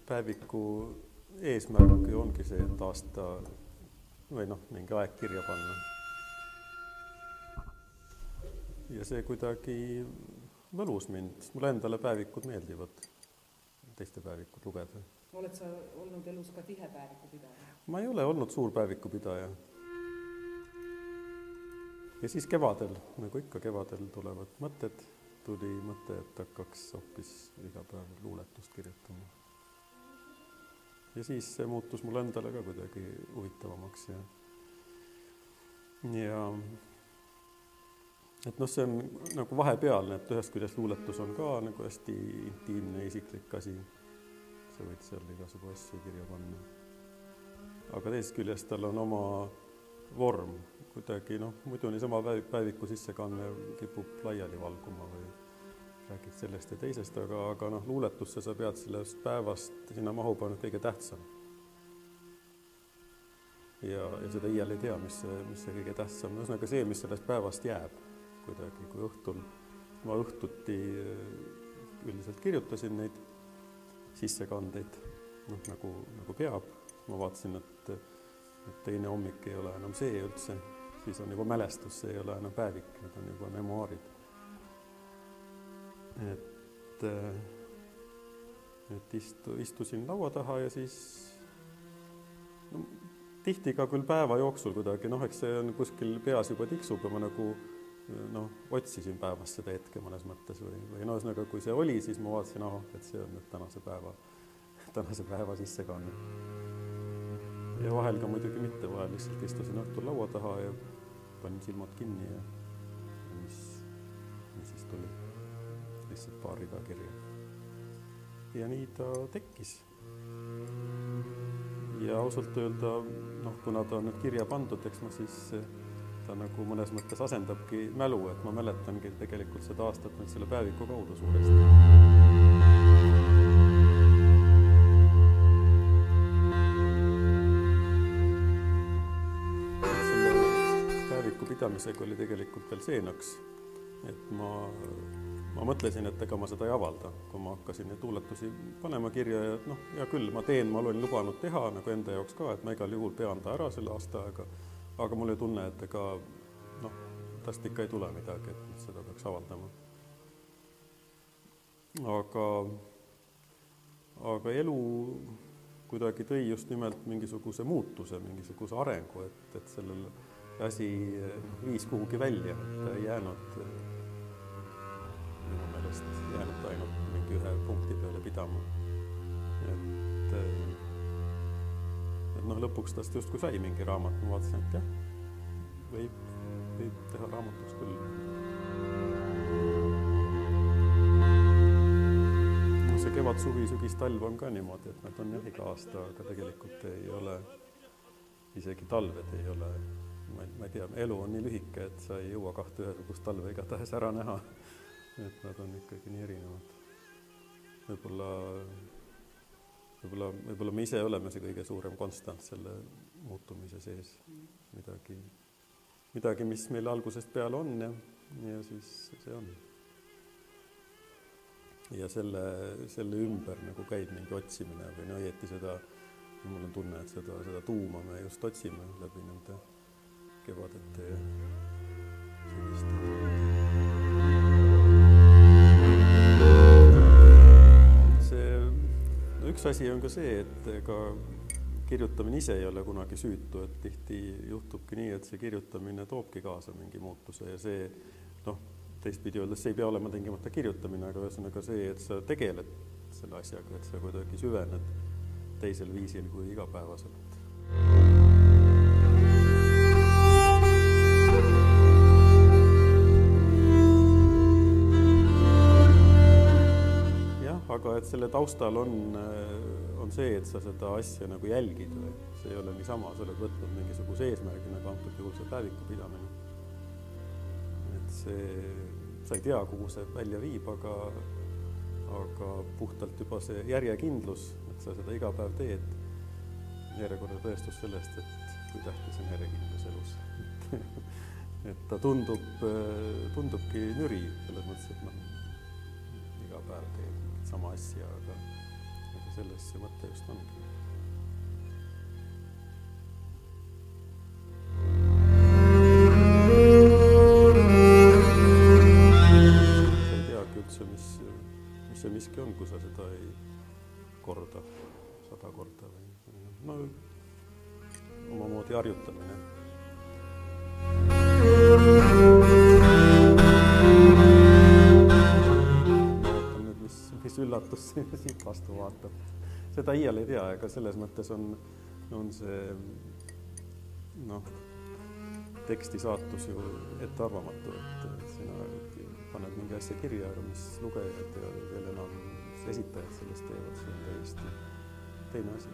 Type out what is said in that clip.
päeviku eesmärk ongi see, et aasta või mingi aeg kirja panna. Ja see kuidagi võlus mind. Mulle endale päevikud meeldivad, teiste päevikud lugeda. Oled sa olnud elus ka tihe päevikupidaja? Ma ei ole olnud suur päevikupidaja. Ja siis kevadel, nagu ikka kevadel tulevad mõtted, tuli mõte, et hakkaks hoopis iga päev luuletust kirjutama. Ja siis see muutus mulle endale ka kuidagi huvitavamaks. Ja et see on nagu vahepealne, et ühest küljest luuletus on ka nagu hästi intiimne, isiklik asi. Sa võid seal igasugu asju kirja panna. Aga teisest küljest tal on oma vorm. Kuidagi, muidu niisama päeviku sissekanne kipub laiali valguma või räägid sellest ja teisest, aga luuletusse sa pead sellest päevast, sinna mahub on kõige tähtsam. Ja seda iial ei tea, mis see kõige tähtsam. Ühesõnaga see, mis sellest päevast jääb kuidagi, kui õhtul, ma õhtuti üldiselt kirjutasin neid sissekandeid, nagu peab. Ma vaatasin, et teine hommik ei ole enam see üldse, siis on juba mälestus, see ei ole enam päevik, need on juba memuaarid. Et istusin laua taha ja siis tihti ka küll päeva jooksul kuidagi, eks see on kuskil peas juba tiksub ja ma nagu otsisin päevast seda hetke mõnes mõttes või ühesõnaga, kui see oli, siis ma vaatasin, et see on nüüd tänase päeva sissekanne. Ja vahel ka muidugi mitte, vahel lihtsalt istusin õhtul laua taha ja panin silmad kinni ja mis siis tuli lihtsalt paar rida kirja. Ja nii ta tekkis. Ja ausalt öelda, kuna ta on nüüd kirja pandud, eks ma siis ta nagu mõnes mõttes asendabki mälu, et ma mäletangi tegelikult seda aastat nüüd selle päeviku kaudu suuresti. Pidamisega oli tegelikult veel seenaks, et ma mõtlesin, et ega ma seda ei avalda, kui ma hakkasin neid luuletusi panema kirja ja küll ma olin lubanud teha nagu enda jaoks ka, et ma igal juhul pean ta ära selle aasta aega, aga mul ei tunne, et ega tast ikka ei tule midagi, et seda peaks avaldama. Aga elu kuidagi tõi just nimelt mingisuguse muutuse, mingisuguse arengu, et sellel asi viis kuhugi välja, et ei jäänud minu meelest ainult mingi ühe punkti peale pidama. Et lõpuks tast justkui sai mingi raamat, ma vaatasin, et jah, võib teha raamatuks küll. See kevad, suvi, sügis, talv on ka niimoodi, et nad on jah iga aasta, aga tegelikult ei ole, isegi talved ei ole. Ma ei tea, elu on nii lühike, et sa ei jõua kahte ühesugust talve igatahes ära näha, et nad on ikkagi nii erinevad. Võib-olla me ise oleme see kõige suurem konstant selle muutumise sees. Midagi, mis meil algusest peale on ja siis see on. Ja selle ümber nagu käib mingi otsimine või õieti seda, mul on tunne, et seda tuuma me just otsime läbi nende kevadete ja sügiste. Üks asi on ka see, et ka kirjutamine ise ei ole kunagi süütu, et tihti juhtubki nii, et see kirjutamine toobki kaasa mingi muutuse ja see, teistpidi öeldes, see ei pea olema tingimata kirjutamine, aga ühesõnaga see, et sa tegeled selle asjaga, et sa kuidagi süvened teisel viisil kui igapäevaselt. Aga et selle taustal on see, et sa seda asja nagu jälgid või see ei ole niisama, sa oled võtnud mingisuguse eesmärgi, nagu antud juhul see päeviku pidamine. Et sa ei tea, kuhu see välja viib, aga puhtalt juba see järjekindlus, et sa seda iga päev teed, järjekorda tõestus sellest, et kui tähtis on järjekindlus elus. Et ta tundubki nüri selles mõttes, et iga päev teed sama asja, aga selles see mõte just ongi. Sa ei teagi üldse, mis see miski on, kui sa seda ei korda 100 korda või omamoodi harjutamine. Vaatan nüüd, mis üllatus siit vastu vaatab. Seda iial ei tea, ega selles mõttes on see teksti saatus ju ettearvamatu, et sina paned mingi asja kirja, aga mis lugejad ja veel enam esitajad sellest teevad, see on täiesti teine asi.